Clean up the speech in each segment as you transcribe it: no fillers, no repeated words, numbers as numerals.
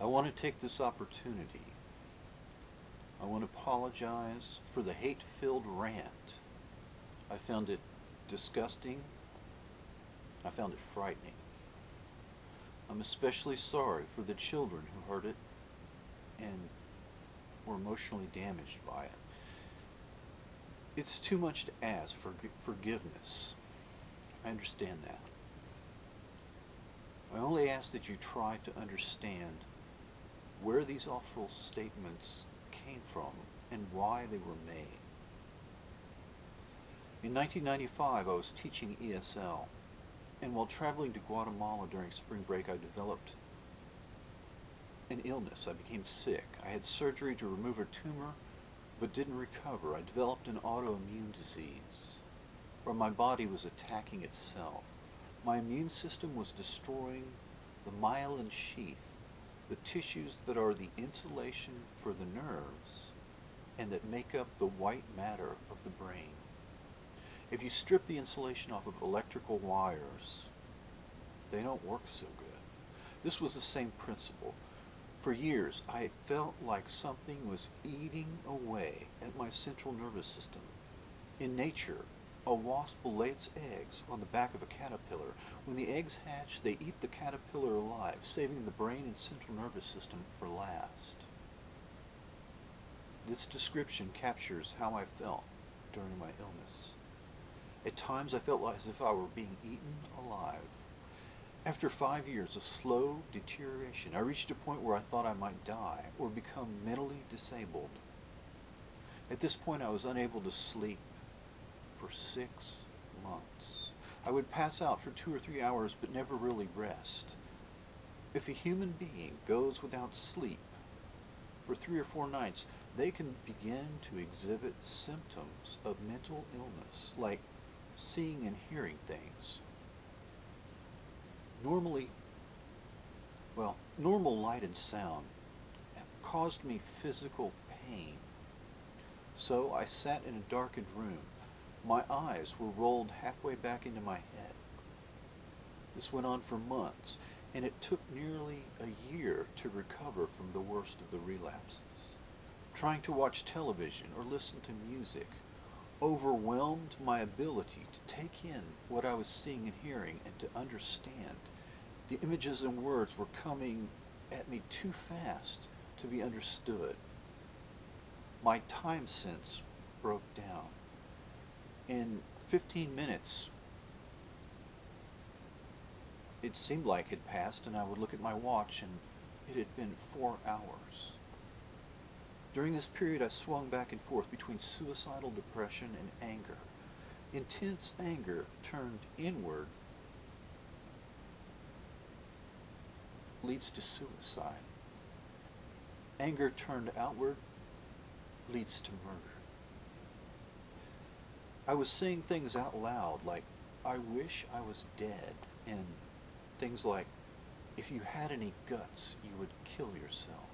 I want to take this opportunity. I want to apologize for the hate-filled rant. I found it disgusting. I found it frightening. I'm especially sorry for the children who heard it and were emotionally damaged by it. It's too much to ask for forgiveness. I understand that. I only ask that you try to understand where these awful statements came from and why they were made. In 1995, I was teaching ESL, and while traveling to Guatemala during spring break, I developed an illness. I became sick. I had surgery to remove a tumor, but didn't recover. I developed an autoimmune disease, where my body was attacking itself. My immune system was destroying the myelin sheath, the tissues that are the insulation for the nerves and that make up the white matter of the brain. If you strip the insulation off of electrical wires, they don't work so good. This was the same principle. For years, I felt like something was eating away at my central nervous system. In nature, a wasp will lay its eggs on the back of a caterpillar. When the eggs hatch, they eat the caterpillar alive, saving the brain and central nervous system for last. This description captures how I felt during my illness. At times, I felt as if I were being eaten alive. After 5 years of slow deterioration, I reached a point where I thought I might die or become mentally disabled. At this point, I was unable to sleep for 6 months. I would pass out for 2 or 3 hours but never really rest. If a human being goes without sleep for 3 or 4 nights, they can begin to exhibit symptoms of mental illness, like seeing and hearing things. Normal light and sound caused me physical pain. So I sat in a darkened room. My eyes were rolled halfway back into my head. This went on for months, and it took nearly a year to recover from the worst of the relapses. Trying to watch television or listen to music overwhelmed my ability to take in what I was seeing and hearing and to understand. The images and words were coming at me too fast to be understood. My time sense broke down. In 15 minutes, it seemed like it passed, and I would look at my watch, and it had been 4 hours. During this period, I swung back and forth between suicidal depression and anger. Intense anger turned inward leads to suicide. Anger turned outward leads to murder. I was saying things out loud like, I wish I was dead, and things like, if you had any guts, you would kill yourself.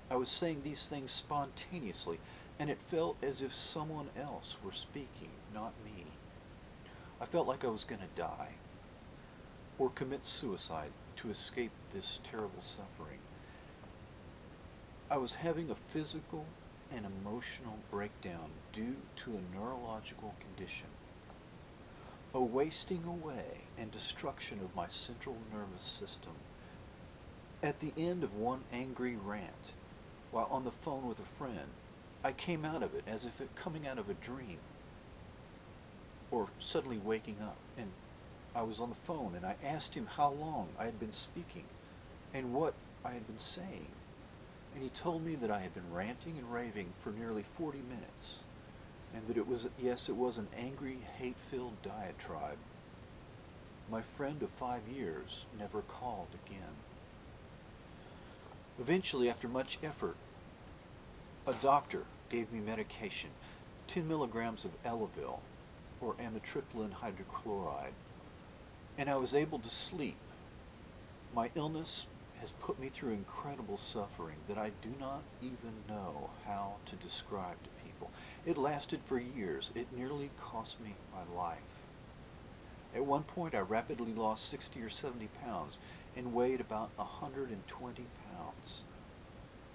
I was saying these things spontaneously, and it felt as if someone else were speaking, not me. I felt like I was going to die, or commit suicide to escape this terrible suffering. I was having a physical and emotional breakdown due to a neurological condition, a wasting away and destruction of my central nervous system. At the end of one angry rant, while on the phone with a friend, I came out of it as if coming out of a dream, or suddenly waking up, and I was on the phone and I asked him how long I had been speaking and what I had been saying. And he told me that I had been ranting and raving for nearly 40 minutes, and that it was an angry, hate-filled diatribe. My friend of 5 years never called again. Eventually, after much effort, a doctor gave me medication, 10 milligrams of Elavil, or amitriptyline hydrochloride, and I was able to sleep. My illness has put me through incredible suffering that I do not even know how to describe to people. It lasted for years. It nearly cost me my life. At one point, I rapidly lost 60 or 70 pounds and weighed about 120 pounds.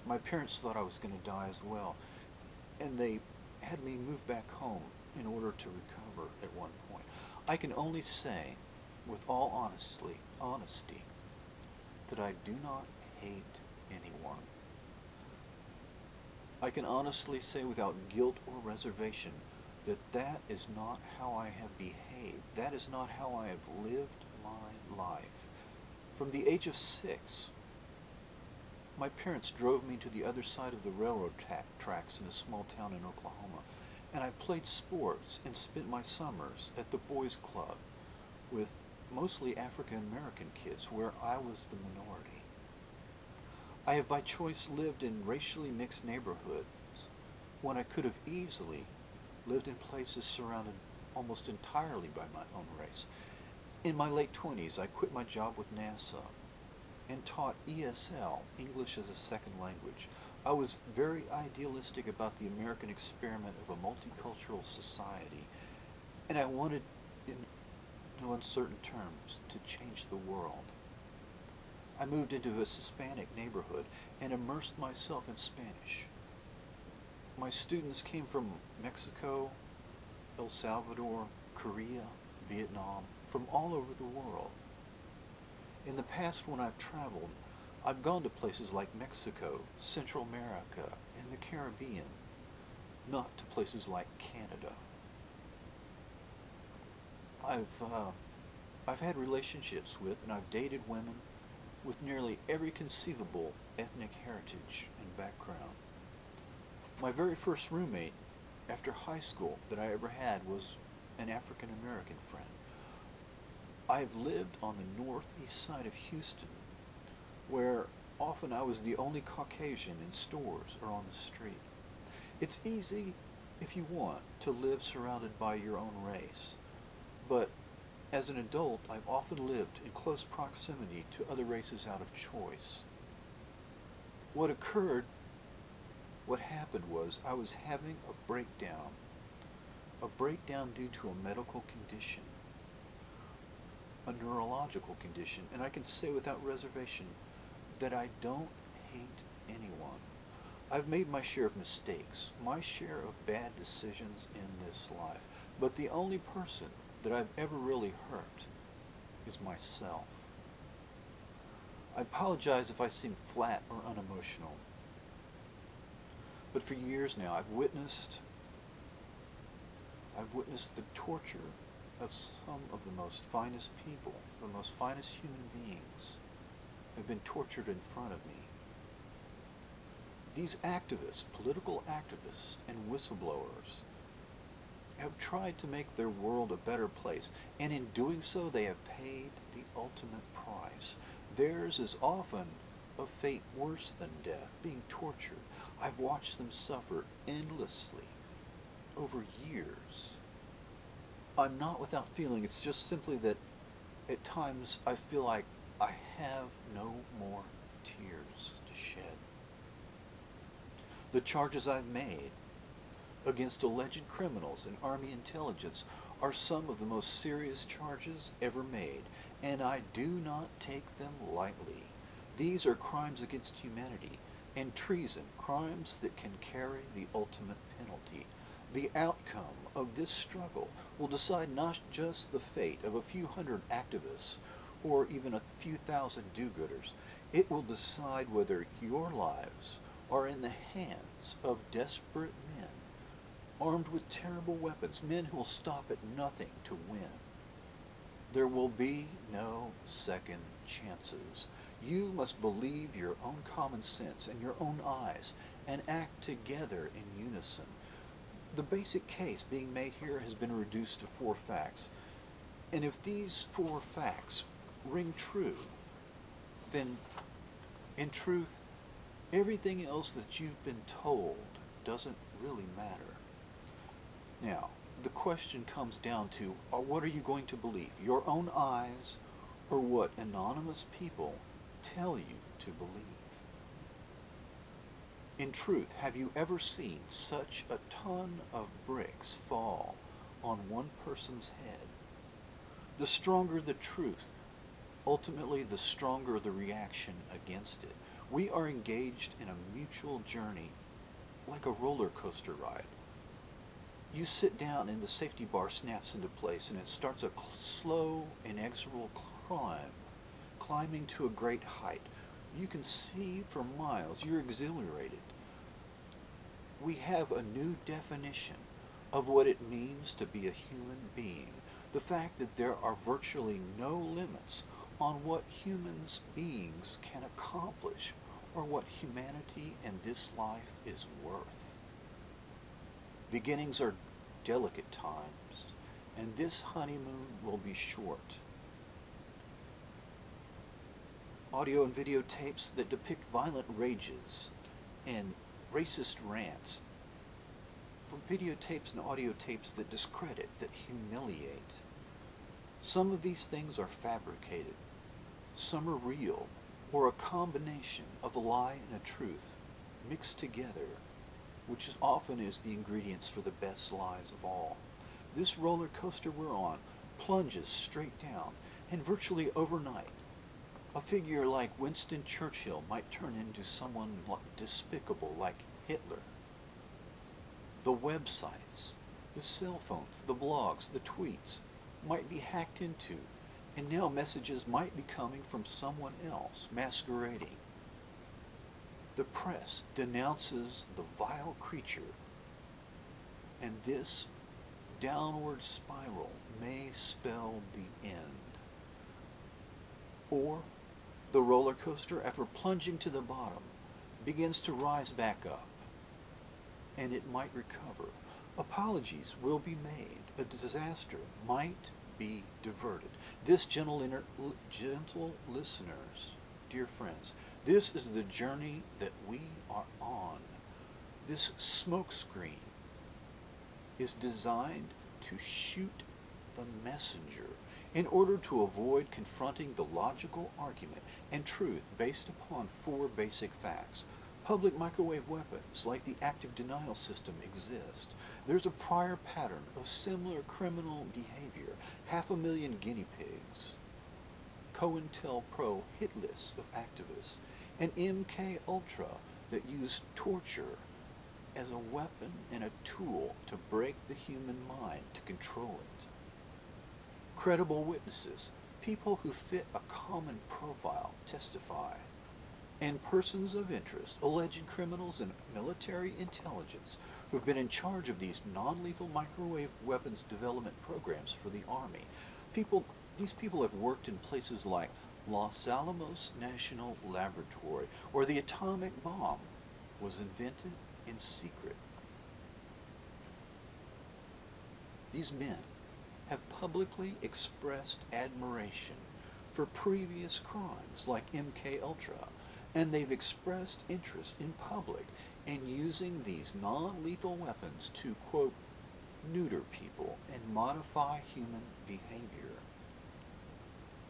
My parents thought I was going to die as well, and they had me move back home in order to recover at one point. I can only say, with all honesty, that I do not hate anyone. I can honestly say without guilt or reservation that that is not how I have behaved. That is not how I have lived my life. From the age of 6, my parents drove me to the other side of the railroad tracks in a small town in Oklahoma, and I played sports and spent my summers at the boys' club with mostly African American kids where I was the minority. I have by choice lived in racially mixed neighborhoods when I could have easily lived in places surrounded almost entirely by my own race. In my late 20s, I quit my job with NASA and taught ESL, English as a Second Language. I was very idealistic about the American experiment of a multicultural society, and I wanted, in no uncertain terms, to change the world. I moved into a Hispanic neighborhood and immersed myself in Spanish. My students came from Mexico, El Salvador, Korea, Vietnam, from all over the world. In the past, when I've traveled, I've gone to places like Mexico, Central America, and the Caribbean, not to places like Canada. I've had relationships with and I've dated women with nearly every conceivable ethnic heritage and background. My very first roommate after high school that I ever had was an African American friend. I've lived on the northeast side of Houston, where often I was the only Caucasian in stores or on the street. It's easy, if you want, to live surrounded by your own race, but as an adult, I've often lived in close proximity to other races out of choice. What happened was I was having a breakdown due to a medical condition, a neurological condition, and I can say without reservation that I don't hate anyone. I've made my share of mistakes, my share of bad decisions in this life, but the only person that I've ever really hurt is myself. I apologize if I seem flat or unemotional, but for years now I've witnessed the torture of some of the most finest people, the most finest human beings have been tortured in front of me. These activists, political activists, and whistleblowers have tried to make their world a better place, and in doing so they have paid the ultimate price. Theirs is often a fate worse than death, being tortured. I've watched them suffer endlessly over years. I'm not without feeling. It's just simply that at times I feel like I have no more tears to shed. The charges I've made against alleged criminals and Army intelligence are some of the most serious charges ever made, and I do not take them lightly. These are crimes against humanity and treason, crimes that can carry the ultimate penalty. The outcome of this struggle will decide not just the fate of a few hundred activists or even a few thousand do-gooders. It will decide whether your lives are in the hands of desperate men, armed with terrible weapons, men who will stop at nothing to win. There will be no second chances. You must believe your own common sense and your own eyes and act together in unison. The basic case being made here has been reduced to 4 facts. And if these 4 facts ring true, then in truth, everything else that you've been told doesn't really matter. Now, the question comes down to, what are you going to believe? Your own eyes or what anonymous people tell you to believe? In truth, have you ever seen such a ton of bricks fall on one person's head? The stronger the truth, ultimately the stronger the reaction against it. We are engaged in a mutual journey like a roller coaster ride. You sit down and the safety bar snaps into place and it starts a slow, inexorable climb, climbing to a great height. You can see for miles. You're exhilarated. We have a new definition of what it means to be a human being. The fact that there are virtually no limits on what humans beings can accomplish or what humanity and this life is worth. Beginnings are delicate times, and this honeymoon will be short. Audio and video tapes that depict violent rages and racist rants. From videotapes and audio tapes that discredit, that humiliate. Some of these things are fabricated. Some are real, or a combination of a lie and a truth mixed together, which often is the ingredients for the best lies of all. This roller coaster we're on plunges straight down, and virtually overnight, a figure like Winston Churchill might turn into someone despicable like Hitler. The websites, the cell phones, the blogs, the tweets might be hacked into, and now messages might be coming from someone else, masquerading. The press denounces the vile creature, and this downward spiral may spell the end. Or the roller coaster, after plunging to the bottom, begins to rise back up, and it might recover. Apologies will be made. A disaster might be diverted. This, gentle listeners, dear friends, this is the journey that we are on. This smokescreen is designed to shoot the messenger in order to avoid confronting the logical argument and truth based upon 4 basic facts. Public microwave weapons, like the active denial system, exist. There's a prior pattern of similar criminal behavior. 500,000 guinea pigs. COINTELPRO hit list of activists. And MK Ultra that used torture as a weapon and a tool to break the human mind, to control it. Credible witnesses, people who fit a common profile, testify. And persons of interest, alleged criminals and military intelligence who've been in charge of these non-lethal microwave weapons development programs for the Army. These people have worked in places like Los Alamos National Laboratory, where the atomic bomb was invented in secret. These men have publicly expressed admiration for previous crimes like MK Ultra, and they've expressed interest in public in using these non-lethal weapons to, quote, neuter people and modify human behavior.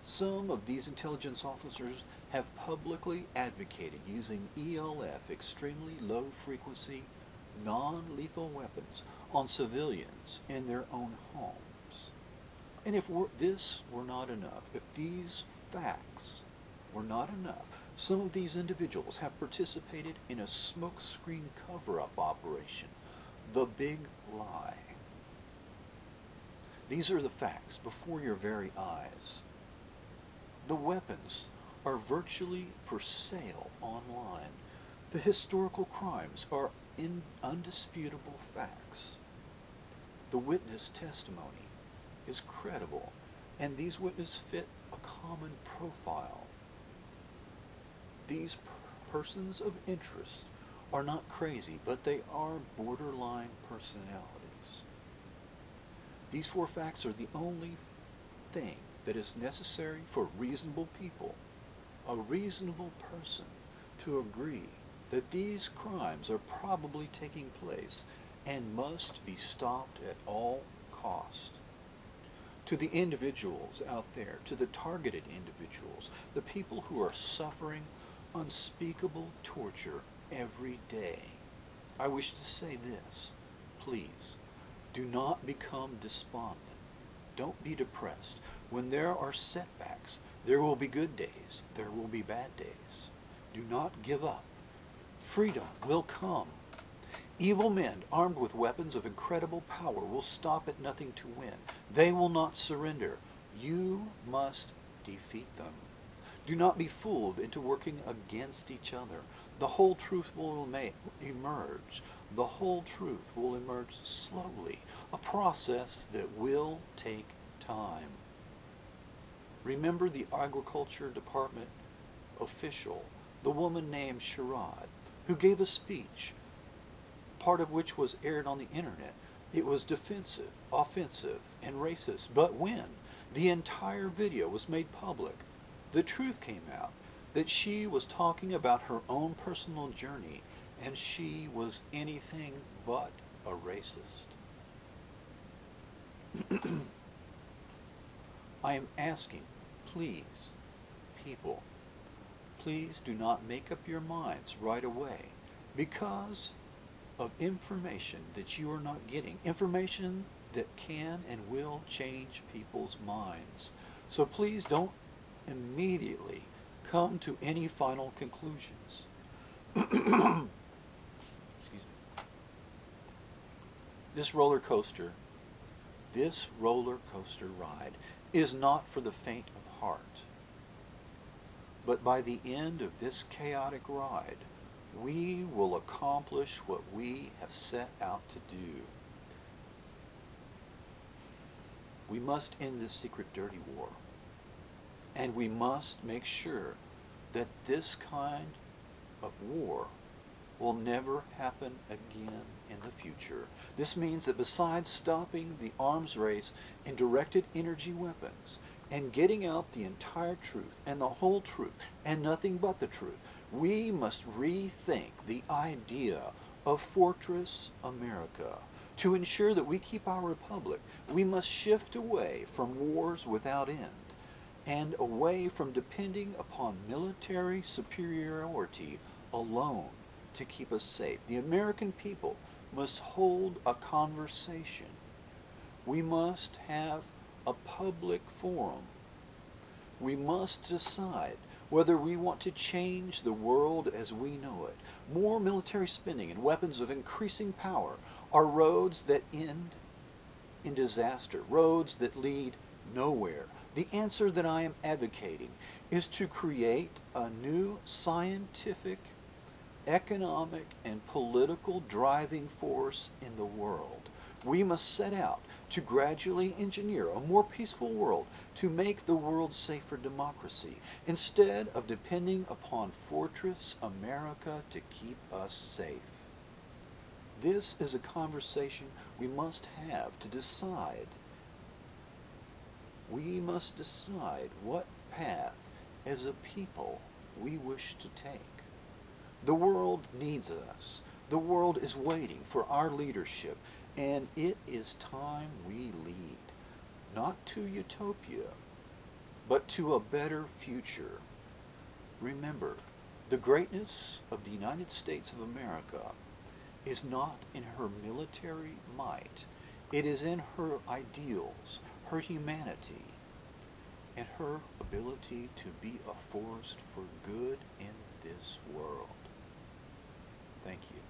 Some of these intelligence officers have publicly advocated using ELF, extremely low-frequency, non-lethal weapons, on civilians in their own homes. And if this were not enough, if these facts were not enough, some of these individuals have participated in a smokescreen cover-up operation, the Big Lie. These are the facts before your very eyes. The weapons are virtually for sale online. The historical crimes are undisputable facts. The witness testimony is credible, and these witnesses fit a common profile. These persons of interest are not crazy, but they are borderline personalities. These 4 facts are the only thing that is necessary for reasonable people, a reasonable person, to agree that these crimes are probably taking place and must be stopped at all cost. To the individuals out there, to the targeted individuals, the people who are suffering unspeakable torture every day, I wish to say this: please, do not become despondent. Don't be depressed. When there are setbacks, there will be good days. There will be bad days. Do not give up. Freedom will come. Evil men armed with weapons of incredible power will stop at nothing to win. They will not surrender. You must defeat them. Do not be fooled into working against each other. The whole truth will emerge. The whole truth will emerge slowly, a process that will take time. Remember the Agriculture Department official, the woman named Sherrod, who gave a speech, part of which was aired on the internet. It was defensive, offensive, and racist. But when the entire video was made public, the truth came out that she was talking about her own personal journey, and she was anything but a racist. I am asking, please, people, please do not make up your minds right away because of information that you are not getting, information that can and will change people's minds. So please don't immediately come to any final conclusions. Excuse me. This roller coaster ride is not for the faint of heart. But by the end of this chaotic ride, we will accomplish what we have set out to do. We must end this secret dirty war. And we must make sure that this kind of war will never happen again in the future. This means that besides stopping the arms race in directed energy weapons and getting out the entire truth and the whole truth and nothing but the truth, we must rethink the idea of Fortress America. To ensure that we keep our republic, we must shift away from wars without end and away from depending upon military superiority alone to keep us safe. The American people must hold a conversation. We must have a public forum. We must decide whether we want to change the world as we know it. More military spending and weapons of increasing power are roads that end in disaster, roads that lead nowhere. The answer that I am advocating is to create a new scientific, economic, and political driving force in the world. We must set out to gradually engineer a more peaceful world to make the world safe for democracy, instead of depending upon Fortress America to keep us safe. This is a conversation we must have to decide. We must decide what path as a people we wish to take. The world needs us. The world is waiting for our leadership, and it is time we lead, not to utopia, but to a better future. Remember, the greatness of the United States of America is not in her military might. It is in her ideals, her humanity, and her ability to be a force for good in this world. Thank you.